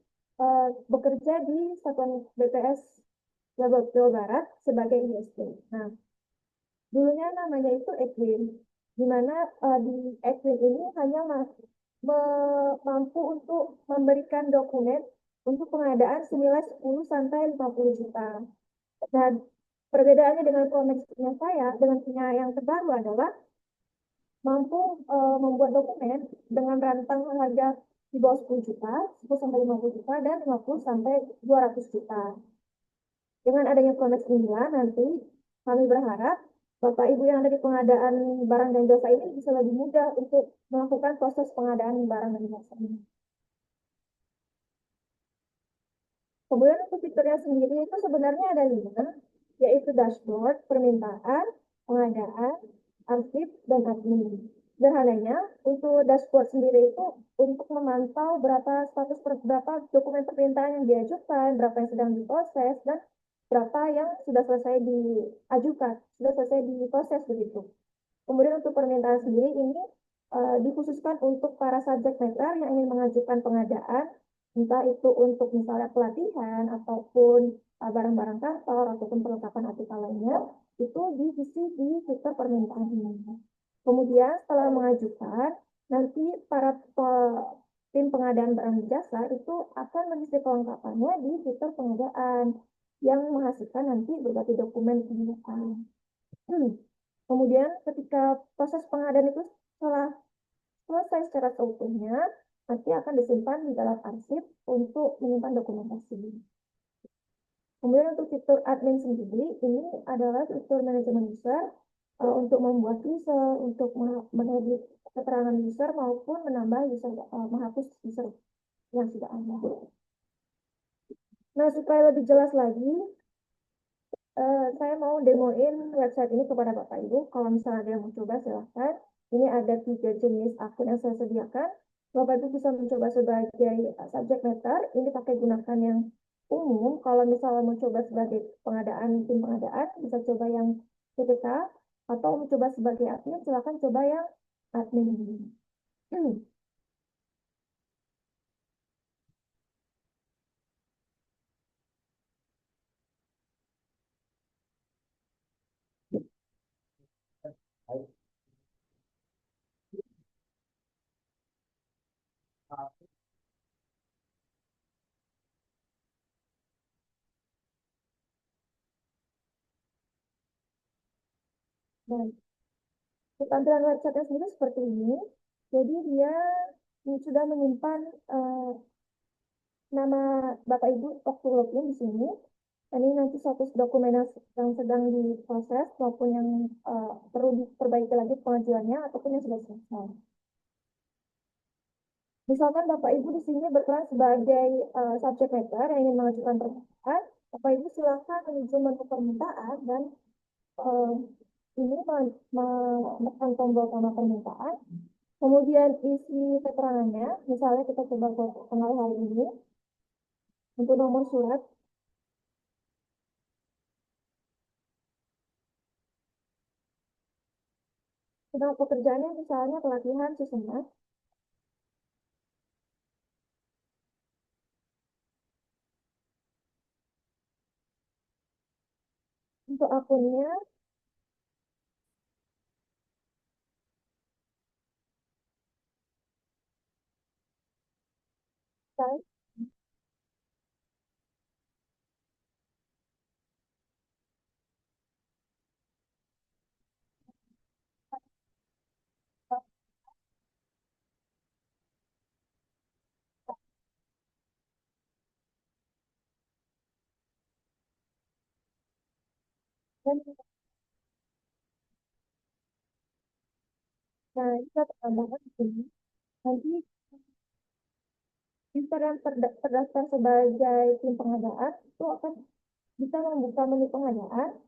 bekerja di Satuan BPS Jawa Barat sebagai ISP. Nah, dulunya namanya itu Equin, di mana di Equin ini hanya mampu untuk memberikan dokumen untuk pengadaan senilai 10 sampai 50 juta. Nah, perbedaannya dengan Promax-nya saya, dengan punya yang terbaru adalah mampu membuat dokumen dengan rentang harga di bawah 10 juta, 10 sampai 50 juta, dan 50 sampai 200 juta. Dengan adanya Promax inilah nanti kami berharap Bapak Ibu yang ada di pengadaan barang dan jasa ini bisa lebih mudah untuk melakukan proses pengadaan barang dan jasa ini. Kemudian untuk fiturnya sendiri itu sebenarnya ada 5, yaitu dashboard, permintaan, pengadaan, arsip, dan admin. Sederhananya, untuk dashboard sendiri itu untuk memantau berapa berapa dokumen permintaan yang diajukan, berapa yang sedang diproses, dan berapa yang sudah selesai diajukan, sudah selesai diproses begitu. Kemudian untuk permintaan sendiri ini dikhususkan untuk para subject matter yang ingin mengajukan pengadaan, entah itu untuk misalnya pelatihan ataupun barang-barang kantor ataupun perlengkapan artikel lainnya, itu diisi di fitur permintaan ini. Kemudian setelah mengajukan, nanti para tim pengadaan barang jasa itu akan mengisi kelengkapannya di fitur pengadaan yang menghasilkan nanti berbagai dokumen pengadaan. Kemudian ketika proses pengadaan itu setelah selesai secara seutuhnya, nanti akan disimpan di dalam arsip untuk menyimpan dokumentasi. Kemudian untuk fitur admin sendiri, ini adalah fitur manajemen user untuk membuat user, untuk mengedit keterangan user maupun menambah user, menghapus user yang sudah ada. Nah, supaya lebih jelas lagi, saya mau demoin website ini kepada Bapak Ibu. Kalau misalnya ada yang mau coba, silahkan. Ini ada 3 jenis akun yang saya sediakan. Bapak Ibu bisa mencoba sebagai subject matter. Ini pakai gunakan yang umum. Kalau misalnya mau coba sebagai tim pengadaan, bisa coba yang PPK. Atau mau coba sebagai admin, silahkan coba yang admin. Dan tampilan website sendiri seperti ini. Jadi dia sudah menyimpan nama Bapak Ibu waktu login di sini. Ini nanti status dokumen yang sedang diproses maupun yang perlu diperbaiki lagi pengajuannya ataupun yang sudah selesai. Misalkan Bapak Ibu di sini berperan sebagai subject matter yang ingin mengajukan permintaan, Bapak Ibu silakan menuju menu permintaan dan ini menekan tombol nama permintaan. Kemudian isi keterangannya, misalnya kita coba kenal hari ini untuk nomor surat. Sedang pekerjaannya misalnya pelatihan siswa. Untuk akunnya, saya dan nah kita tambahkan di sini. Nanti user yang terdaftar sebagai tim pengadaan itu akan bisa membuka menu pengadaan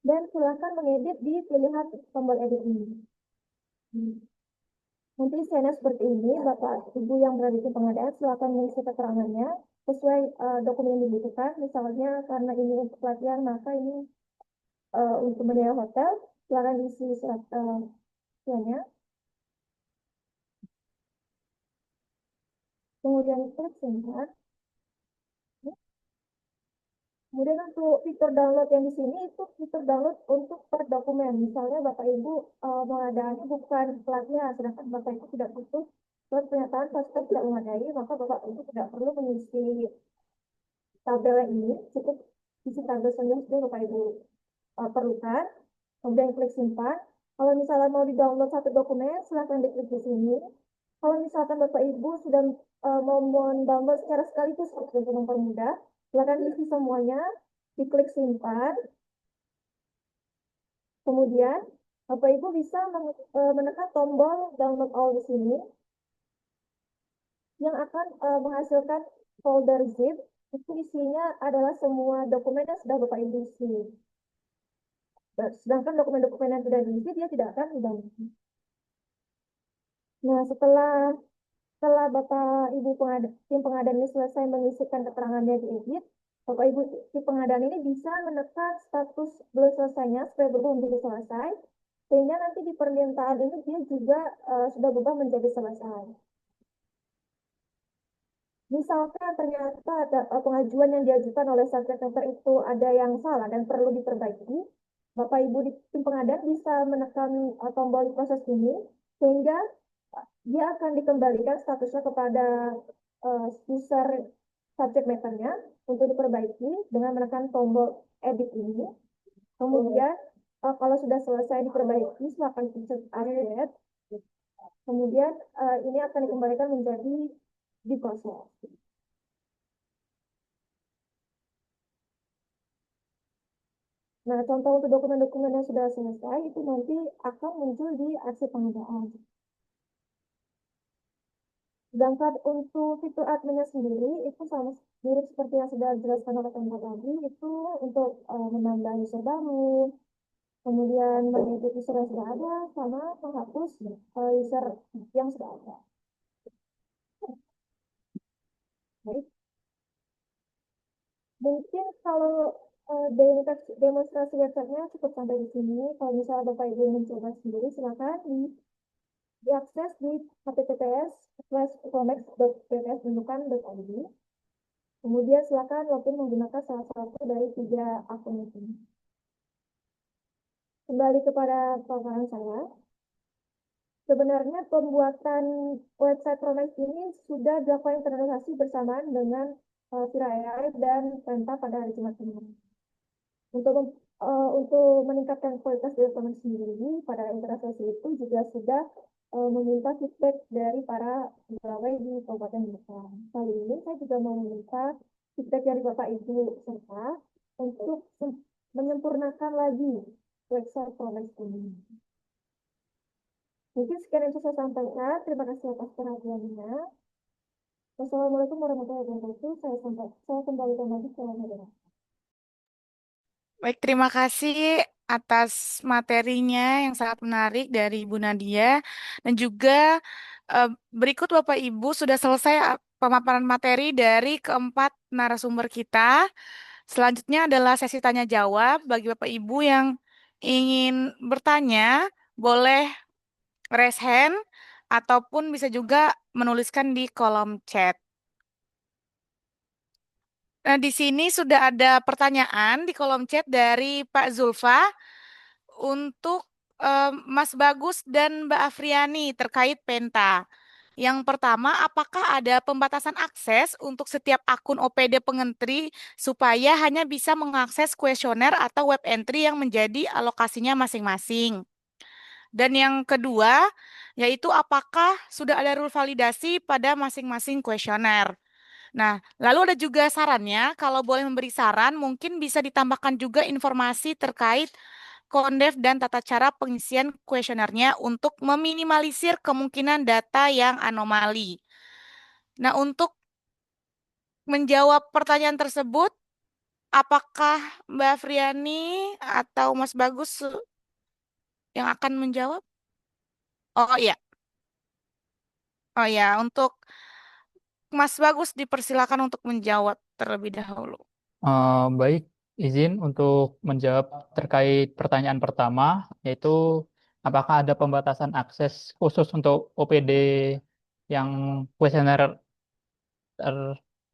dan silakan mengedit di pilihan tombol edit ini. Nanti isinya seperti ini, Bapak Ibu yang berada di tim pengadaan silakan mengisi keterangannya sesuai dokumen yang dibutuhkan. Misalnya karena ini untuk pelatihan, maka ini untuk menyewa hotel, silakan isi surat isiannya. Kemudian klik simpan. Kemudian untuk fitur download yang di sini itu fitur download untuk per dokumen. Misalnya Bapak Ibu mengadakannya bukan pelatihan, sedangkan Bapak Ibu tidak butuh surat pernyataan pasti tidak memadai, maka Bapak Ibu tidak perlu mengisi tabel ini, cukup isi tabel saja yang Bapak Ibu perlukan. Kemudian klik simpan. Kalau misalnya mau di-download satu dokumen, silahkan diklik di sini. Kalau misalkan Bapak Ibu sudah mau download secara sekaligus untuk mempermudah, silakan isi semuanya, diklik simpan. Kemudian Bapak Ibu bisa menekan tombol download all di sini yang akan menghasilkan folder zip. Itu isinya adalah semua dokumen yang sudah Bapak Ibu isi. Sedangkan dokumen-dokumen yang tidak diisi dia tidak akan di-download. Nah, setelah Bapak Ibu tim pengadaan ini selesai mengisikan keterangannya di edit, Bapak Ibu tim pengadaan ini bisa menekan status belum selesainya supaya berubah menjadi selesai, sehingga nanti di permintaan ini dia juga sudah berubah menjadi selesai. Misalkan ternyata ada pengajuan yang diajukan oleh subject matter itu ada yang salah dan perlu diperbaiki, Bapak Ibu di tim pengadaan bisa menekan tombol di proses ini, sehingga dia akan dikembalikan statusnya kepada user subject matter-nya untuk diperbaiki dengan menekan tombol edit ini. Kemudian kalau sudah selesai diperbaiki, silakan pencet update. Kemudian ini akan dikembalikan menjadi diproses. Nah, contoh untuk dokumen-dokumen yang sudah selesai itu nanti akan muncul di arsip pengadaan. Sedangkan untuk fitur adminnya sendiri itu sama mirip seperti yang sudah dijelaskan oleh teman tadi, itu untuk menambah user baru, kemudian mengedit user yang sudah ada, sama menghapus user yang sudah ada. Baik, mungkin kalau demonstrasi websitenya cukup sampai di sini. Kalau misalnya Bapak Ibu mencoba sendiri, silakan diakses di https://comex.bps.id. Kemudian silakan login menggunakan salah satu dari 3 akun itu. Kembali kepada paparan saya. Sebenarnya pembuatan website Promex ini sudah dilakukan internalisasi bersamaan dengan Vira AI dan Penta pada hari Jumat kemarin. Untuk meningkatkan kualitas dari Promex sendiri, pada internalisasi itu juga sudah meminta feedback dari para pegawai di Kabupaten Bogor. Kali ini saya juga mau meminta feedback dari Bapak Ibu serta untuk menyempurnakan lagi website Promex ini. Mungkin sekian yang bisa saya sampaikan. Terima kasih atas perhatiannya. Wassalamualaikum warahmatullahi wabarakatuh. Saya kembalikan lagi ke moderator. Baik, terima kasih atas materinya yang sangat menarik dari Ibu Nadia. Dan juga berikut Bapak Ibu sudah selesai pemaparan materi dari keempat narasumber kita. Selanjutnya adalah sesi tanya jawab bagi Bapak Ibu yang ingin bertanya, boleh raise hand ataupun bisa juga menuliskan di kolom chat. Nah, di sini sudah ada pertanyaan di kolom chat dari Pak Zulfa untuk Mas Bagus dan Mbak Afriani terkait Penta. Yang pertama, apakah ada pembatasan akses untuk setiap akun OPD pengentri supaya hanya bisa mengakses kuesioner atau web entry yang menjadi alokasinya masing-masing? Dan yang kedua, yaitu apakah sudah ada rule validasi pada masing-masing kuesioner? Nah, lalu ada juga sarannya, kalau boleh memberi saran, mungkin bisa ditambahkan juga informasi terkait kondef dan tata cara pengisian kuesionernya untuk meminimalisir kemungkinan data yang anomali. Nah, untuk menjawab pertanyaan tersebut, apakah Mbak Afriani atau Mas Bagus yang akan menjawab? Oh iya, untuk Mas Bagus dipersilakan untuk menjawab terlebih dahulu. Baik, izin untuk menjawab terkait pertanyaan pertama, yaitu apakah ada pembatasan akses khusus untuk OPD yang kuesioner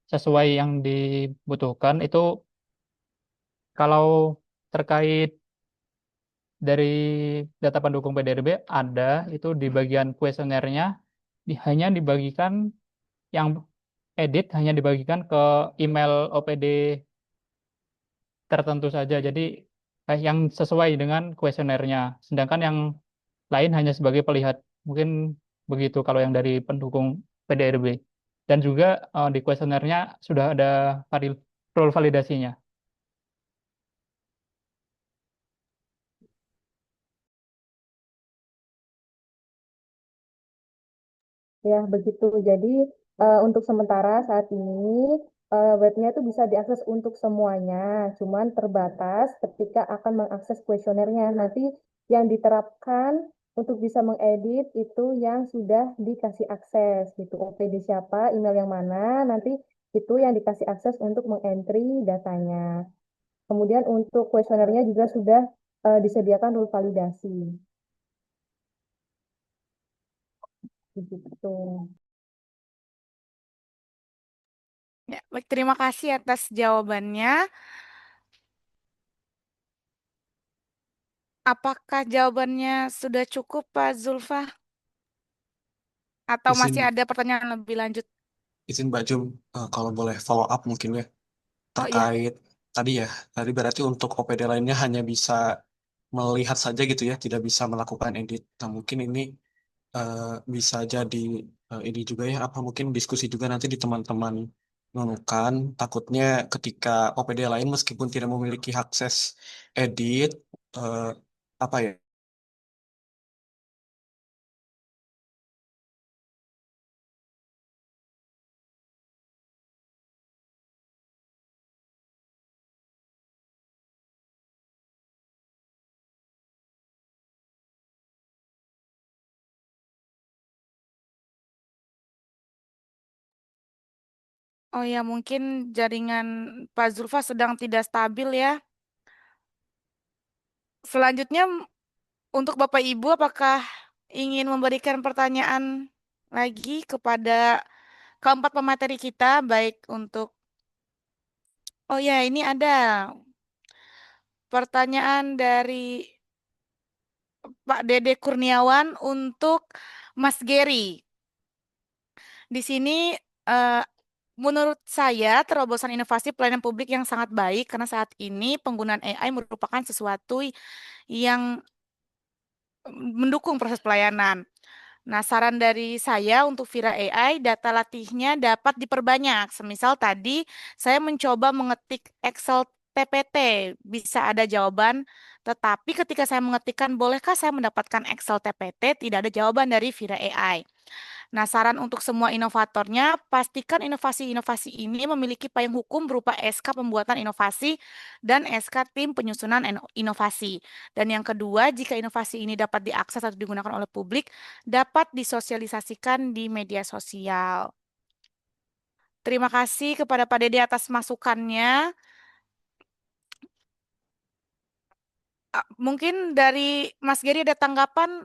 sesuai yang dibutuhkan. Itu kalau terkait dari data pendukung PDRB ada, itu di bagian kuesionernya hanya dibagikan, yang edit hanya dibagikan ke email OPD tertentu saja. Jadi yang sesuai dengan kuesionernya. Sedangkan yang lain hanya sebagai pelihat. Mungkin begitu kalau yang dari pendukung PDRB. Dan juga di kuesionernya sudah ada rule validasinya. Ya, begitu. Jadi untuk sementara saat ini webnya itu bisa diakses untuk semuanya, cuman terbatas ketika akan mengakses kuesionernya. Nanti yang diterapkan untuk bisa mengedit itu yang sudah dikasih akses gitu. OPD siapa, email yang mana, nanti itu yang dikasih akses untuk mengentry datanya. Kemudian untuk kuesionernya juga sudah disediakan rule validasi. Begitu. Ya, baik, terima kasih atas jawabannya. Apakah jawabannya sudah cukup, Pak Zulfa? Atau masih Izin, ada pertanyaan lebih lanjut? izin Mbak Jum, kalau boleh follow up mungkin ya Oh iya, terkait tadi ya, tadi berarti untuk OPD lainnya hanya bisa melihat saja gitu ya, tidak bisa melakukan edit. Nah, mungkin ini eh, bisa jadi ini juga ya, apa mungkin diskusi juga nanti di teman-teman Nunukan. Takutnya ketika OPD lain meskipun tidak memiliki akses edit, eh, apa ya? Oh ya, mungkin jaringan Pak Zulfa sedang tidak stabil ya. Selanjutnya untuk Bapak Ibu, apakah ingin memberikan pertanyaan lagi kepada keempat pemateri kita, baik untuk, oh ya, ini ada pertanyaan dari Pak Dede Kurniawan untuk Mas Gary. Di sini, eh, menurut saya, terobosan inovasi pelayanan publik yang sangat baik karena saat ini penggunaan AI merupakan sesuatu yang mendukung proses pelayanan. Nah, saran dari saya untuk Vira AI, data latihnya dapat diperbanyak. Semisal tadi saya mencoba mengetik Excel TPT, bisa ada jawaban, tetapi ketika saya mengetikkan, bolehkah saya mendapatkan Excel TPT, tidak ada jawaban dari Vira AI. Nah, saran untuk semua inovatornya, pastikan inovasi-inovasi ini memiliki payung hukum berupa SK pembuatan inovasi dan SK tim penyusunan inovasi. Dan yang kedua, jika inovasi ini dapat diakses atau digunakan oleh publik, dapat disosialisasikan di media sosial. Terima kasih kepada Pak Dede atas masukannya. Mungkin dari Mas Geri ada tanggapan?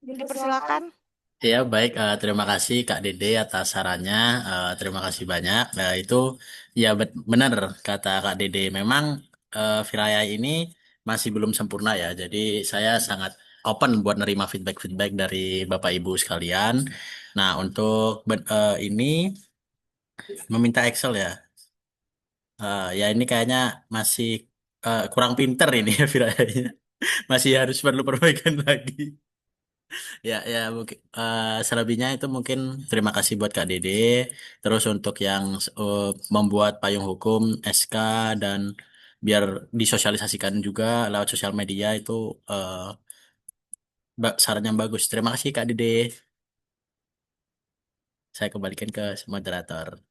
Dipersilakan. Ya, baik. Terima kasih Kak Dede atas sarannya. Terima kasih banyak. Nah, itu ya benar kata Kak Dede. Memang Viraya ini masih belum sempurna ya. Jadi saya sangat open buat nerima feedback-feedback dari Bapak Ibu sekalian. Nah, untuk ini meminta Excel ya. Ya ini kayaknya masih kurang pinter ini ya Viraya. Masih harus perlu perbaikan lagi. Ya, ya mungkin selebihnya itu mungkin terima kasih buat Kak Dede. Terus untuk yang eh, membuat payung hukum SK dan biar disosialisasikan juga lewat sosial media itu eh, saran yang bagus. Terima kasih Kak Dede. Saya kembalikan ke moderator.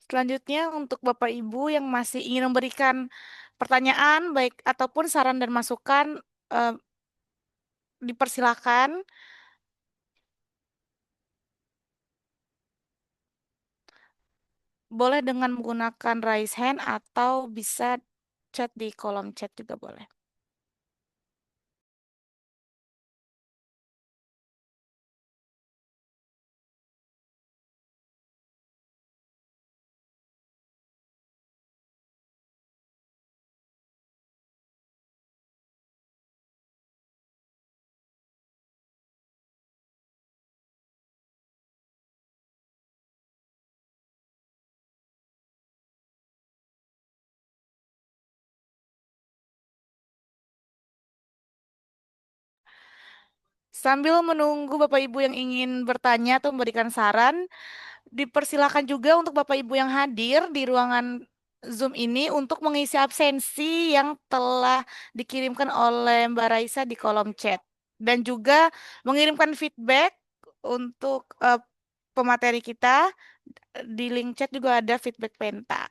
Selanjutnya untuk Bapak Ibu yang masih ingin memberikan pertanyaan baik ataupun saran dan masukan, eh, dipersilakan. Boleh dengan menggunakan raise hand atau bisa chat di kolom chat juga boleh. Sambil menunggu Bapak Ibu yang ingin bertanya atau memberikan saran, dipersilakan juga untuk Bapak Ibu yang hadir di ruangan Zoom ini untuk mengisi absensi yang telah dikirimkan oleh Mbak Raisa di kolom chat. Dan juga mengirimkan feedback untuk pemateri kita. Di link chat juga ada feedback penta.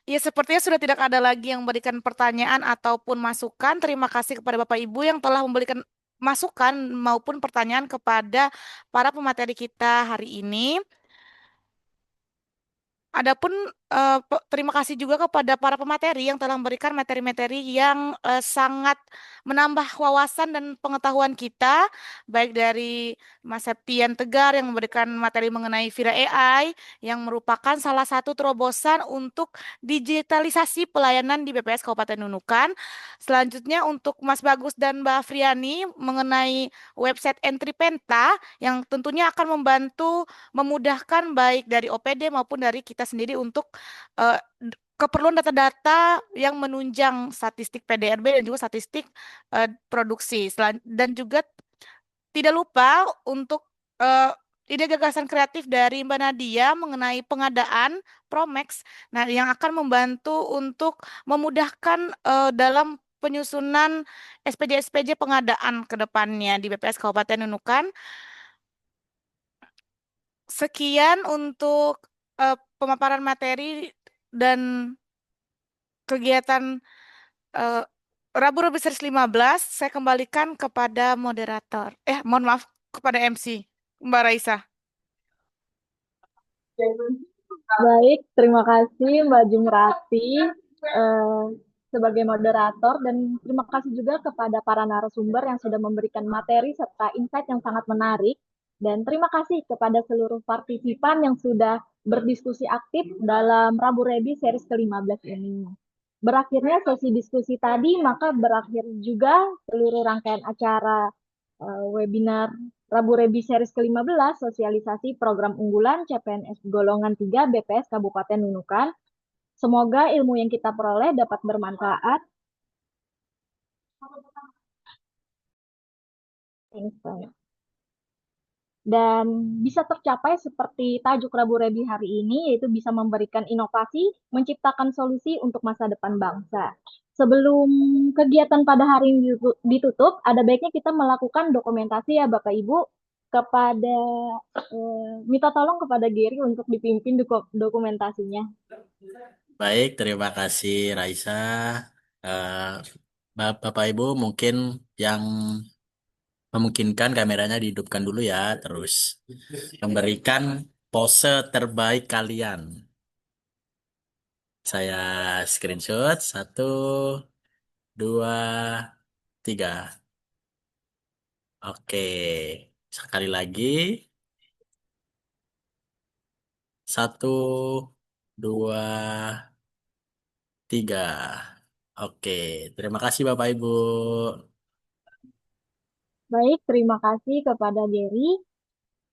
Ya, sepertinya sudah tidak ada lagi yang memberikan pertanyaan ataupun masukan. Terima kasih kepada Bapak Ibu yang telah memberikan masukan maupun pertanyaan kepada para pemateri kita hari ini. Adapun terima kasih juga kepada para pemateri yang telah memberikan materi-materi yang sangat menambah wawasan dan pengetahuan kita, baik dari Mas Septian Tegar yang memberikan materi mengenai Vira AI, yang merupakan salah satu terobosan untuk digitalisasi pelayanan di BPS Kabupaten Nunukan. Selanjutnya untuk Mas Bagus dan Mbak Afriani mengenai website Entry Penta, yang tentunya akan membantu memudahkan baik dari OPD maupun dari kita sendiri untuk keperluan data-data yang menunjang statistik PDRB dan juga statistik produksi. Dan juga tidak lupa untuk ide gagasan kreatif dari Mbak Nadia mengenai pengadaan Promex, nah yang akan membantu untuk memudahkan dalam penyusunan SPJ-SPJ pengadaan ke depannya di BPS Kabupaten Nunukan. Sekian untuk pemaparan materi dan kegiatan eh, Rabu Rabu Series 15. Saya kembalikan kepada moderator. Mohon maaf, kepada MC, Mbak Raisa. Baik, terima kasih Mbak Jumrati sebagai moderator, dan terima kasih juga kepada para narasumber yang sudah memberikan materi serta insight yang sangat menarik. Dan terima kasih kepada seluruh partisipan yang sudah berdiskusi aktif dalam Rabu Rebi series ke-15 ini. Berakhirnya sesi diskusi tadi, maka berakhir juga seluruh rangkaian acara webinar Rabu Rebi series ke-15, sosialisasi program unggulan CPNS golongan 3 BPS Kabupaten Nunukan. Semoga ilmu yang kita peroleh dapat bermanfaat. Dan bisa tercapai seperti tajuk Rabu Rebi hari ini, yaitu bisa memberikan inovasi, menciptakan solusi untuk masa depan bangsa. Sebelum kegiatan pada hari ini ditutup, ada baiknya kita melakukan dokumentasi ya Bapak Ibu, kepada minta tolong kepada Gary untuk dipimpin dokumentasinya. Baik, terima kasih Raisa. Eh, Bapak Ibu mungkin yang memungkinkan kameranya dihidupkan dulu ya, terus memberikan pose terbaik kalian. Saya screenshot 1, 2, 3. Oke, sekali lagi 1, 2, 3. Oke, terima kasih Bapak Ibu. Baik, terima kasih kepada Gary.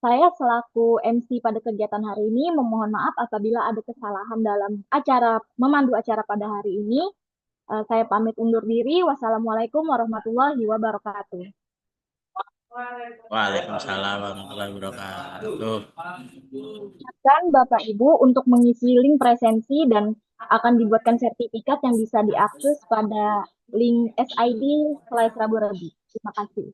Saya selaku MC pada kegiatan hari ini memohon maaf apabila ada kesalahan dalam memandu acara pada hari ini. Saya pamit undur diri. Wassalamualaikum warahmatullahi wabarakatuh. Waalaikumsalam warahmatullahi wabarakatuh. Dan Bapak Ibu untuk mengisi link presensi dan akan dibuatkan sertifikat yang bisa diakses pada link SID Rabu Rebi. Terima kasih.